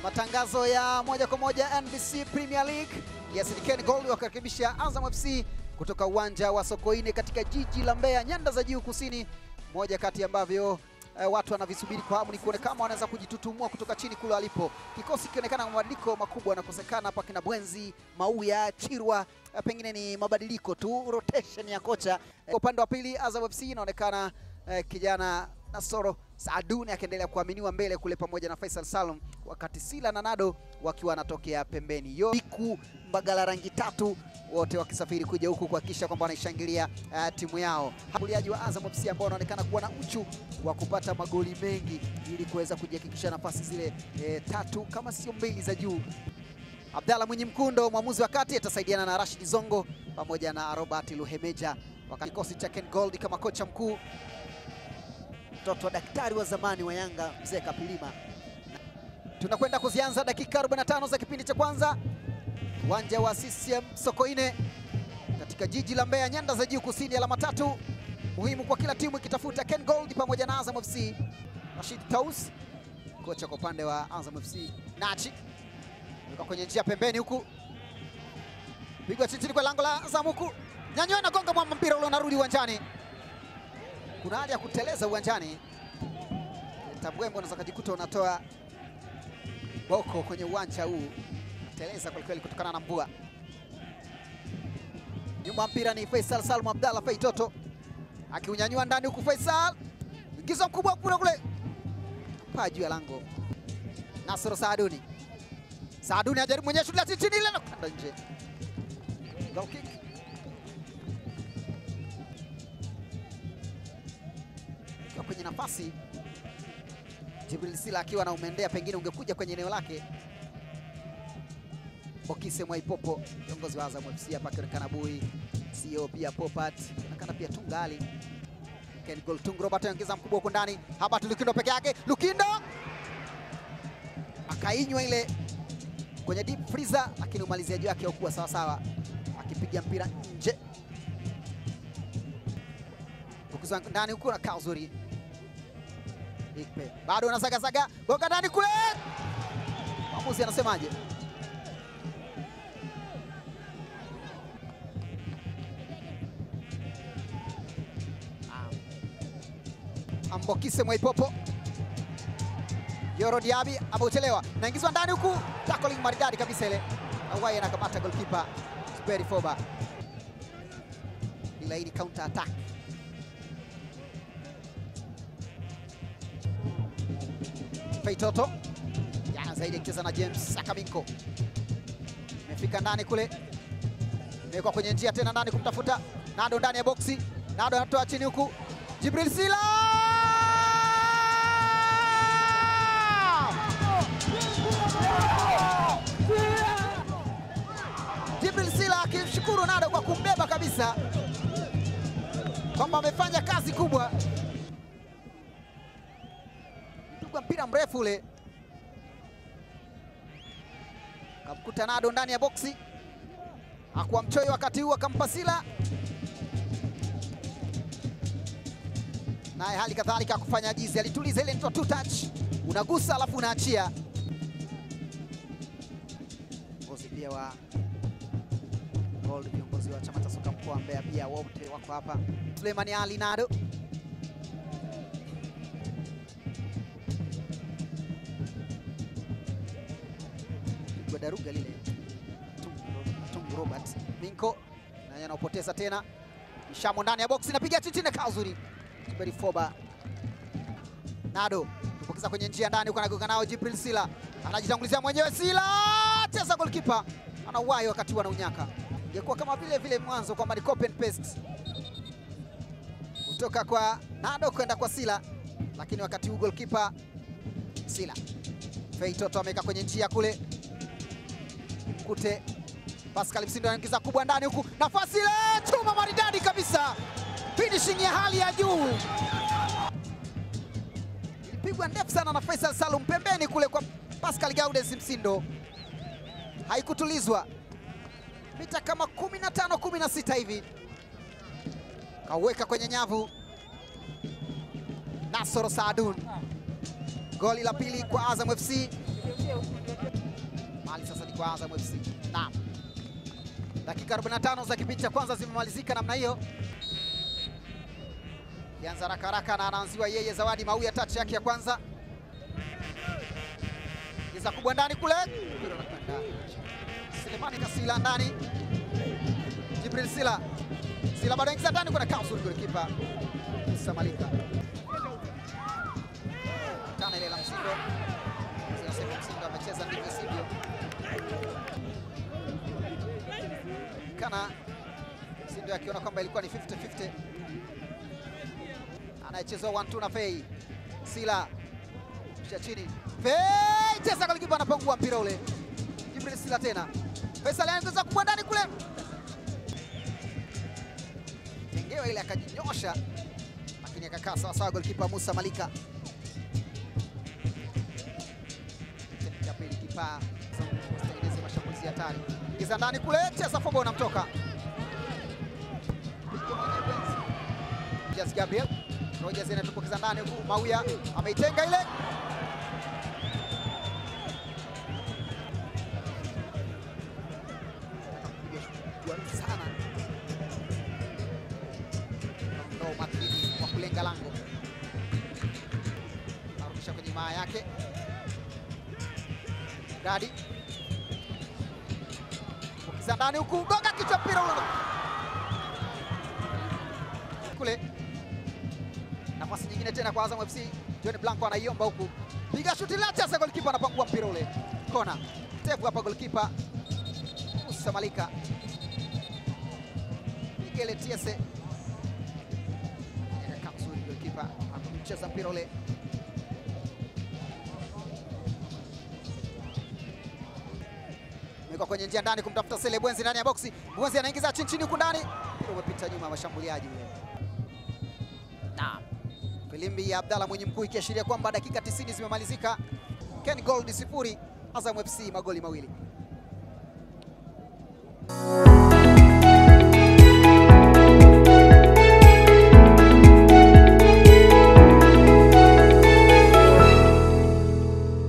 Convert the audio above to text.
Matangazo ya moja kwa moja NBC Premier League. Yes, ni Ken Gold wakaribisha Azam FC kutoka uwanja wa Sokoine katika jiji la Mbeya, nyanda za juu kusini. Moja kati ambavyo watu wanavisubiri kwa hamu ni kuona kama wanaweza kujitutumua kutoka chini kule alipo. Kikosi kionekana mabadiliko makubwa yanakosekana hapa, kina Bwenzi, Mauya, Chirwa, pengine ni mabadiliko tu, rotation ya kocha. Kwa upande wa pili Azam FC inaonekana kijana Nasoro Saaduni akiendelea kuaminiwa mbele kule pamoja na Faisal Salum, wakati Sila na Nado wakiwa wanatokea pembeni. Yoiku Mbagala rangi tatu wote wakisafiri kuja huku kuhakikisha kwamba wanaishangilia timu yao. Mshambuliaji wa Azam FC ambao wanaonekana kuwa na uchu wa kupata magoli mengi ili kuweza kujihakikisha nafasi zile tatu kama sio mbili za juu. Abdalla Mwinyi Mkundo mwamuzi wa kati atasaidiana na Rashid Zongo pamoja na Robert Luhemeja, wakati kikosi cha Ken Gold kama kocha mkuu mtoto wa daktari wa zamani wa Yanga Mzee Kapilima. Tunakwenda kuzianza dakika 45 za kipindi cha kwanza, uwanja wa CCM Sokoine katika jiji la Mbeya, nyanda za juu kusini. Alama tatu muhimu kwa kila timu ikitafuta Ken Gold pamoja na Azam FC. Rashid Taus kocha kwa upande wa Azam FC. Nachi yuko kwenye njia pembeni huku, pigwa chini kwa lango la Azam huku, nyanyua na gonga mwamba, mpira ule unarudi uwanjani. Kuna hali ya kuteleza uwanjani. Tabwembo unaweza kujikuta unatoa boko kwenye uwanja huu. Teleza kwa kweli kutokana na mvua. Nyuma mpira ni Faisal Salum Abdalla Faitoto akiunyanyua ndani huku, Faisal ingizo mkubwa kule paa juu ya lango. Nasoro Saaduni, Saaduni ajaribu mwenyewe shughuli ya chini ile na kwenda nje. Goal kick. Kwenye nafasi Jibril Sila akiwa na umendea, pengine ungekuja kwenye eneo lake. Bokise Mwaipopo viongozi wa Azam FC hapa, akionekana Bui CEO pia Popat, anaonekana pia Tungali. Ken Gold Tungu Robert anaongeza mkubwa huko ndani, hapa Lukindo peke yake. Lukindo akainywa ile kwenye deep freezer, lakini umaliziaji wake haukuwa sawa sawa, akipiga mpira nje. Ukizwa ndani huko na Kauzuri Ikpe bado anasagasaga, gonga ndani kule. Mwamuzi anasemaje? Ambokise Mwaipopo, Yoro Diaby ameuchelewa, naingizwa ndani huku, tackling maridadi kabisa ile. Awai anakamata goalkeeper Zuberi Foba, ila hii counter attack. Faitoto yana zaidi akicheza na James Akaminko, imefika ndani kule, imewekwa kwenye njia tena ndani kumtafuta Nado ndani ya boksi. Nado anatoa chini huku, Jibril Sila akimshukuru Nado kwa kumbeba kabisa, kwamba amefanya kazi kubwa. Mpigwa mpira mrefu ule, kamkuta Nado ndani ya boksi, hakuwa mchoyo wakati huu, akampa Sila, naye hali kadhalika kufanya ajizi, alituliza ile ndio two touch, unagusa alafu unaachia. Viongozi pia wa Gold, viongozi wa chama cha soka mkoa wa Mbeya pia wote wako hapa. Suleiman Ali Nado kwa daruga lile, Tungu Robert Minko na anapoteza tena, Ishamo ndani ya box, napiga chini na Kauzuri Zuberi Foba. Nado tupokeza kwenye njia ndani huko, anagonga nao Jibril Sila, anajitangulizia mwenyewe. Sila cheza, goalkeeper anawahi wakati wanaunyaka. Ingekuwa kama vile mwanzo kwamba ni copy and paste kutoka kwa Nado kwenda kwa Sila, lakini wakati huu goalkeeper Sila. Faitoto ameweka kwenye njia kule, Kute Pascal Msindo anaingiza kubwa ndani huku, nafasi ile, chuma maridadi kabisa, finishing ya hali ya juu. Ilipigwa ndefu sana na Faisal Salum pembeni kule kwa Pascal Gaudes Msindo, haikutulizwa. Mita kama 15-16 hivi, kaweka kwenye nyavu Nasoro Saadun. Goli la pili kwa Azam FC. Mali sasa ni kwa Azam FC. Naam. Dakika 45 za kipindi cha kwanza zimemalizika namna hiyo. Kianza haraka na anaanziwa yeye Zawadi Mauya, touch yake ya kwanza. Kiza kubwa ndani kule. Selemani Kasila ndani. Jibril Sila. Sila bado ingiza ndani, kuna kausu golikipa Musa Malika. Tana ile la Msindo. Zinasema Msindo amecheza ndivyo sivyo. Kana Msindo akiona kwamba ilikuwa ni 50-50. Anayechezwa 1-2 na Fei. Sila kisha chini. Fei cheza golikipa anapangua mpira ule. Jibril Sila tena. Faisal anaanza kubwa ndani kule. Tengewa ile akajinyosha, lakini akakaa sawa sawa golikipa Musa Malika. Ya pili kipa tengeneza mashambulizi hatari. Kiza ndani kule, cheza fobo unamtoka. Jazz Gabriel. Rogers anatupokiza ndani huku Mauya ameitenga ile. Sana. Ndo makini wa kulenga lango. Arudisha kwenye maa yake. Dadi. Ukiza ndani huku gonga kichwa mpira ule. Kule. Nafasi nyingine tena kwa Azam FC. John Blanco anaiomba huku. Piga shuti la chasa, golikipa anapangua mpira ule. Kona. Tepu hapa golikipa Musa Malika. Miguel Tiese. Kamsuri golikipa anacheza mpira ule. Mweka kwenye njia ndani kumtafuta Sele Bwenzi ndani ya boksi. Bwenzi anaingiza chini huku ndani. Umepita nyuma mashambuliaji ule. Naam. Filimbi ya Abdalla Mwenye Mkuu ikiashiria kwamba dakika 90 zimemalizika. Ken Gold 0, Azam FC magoli 2.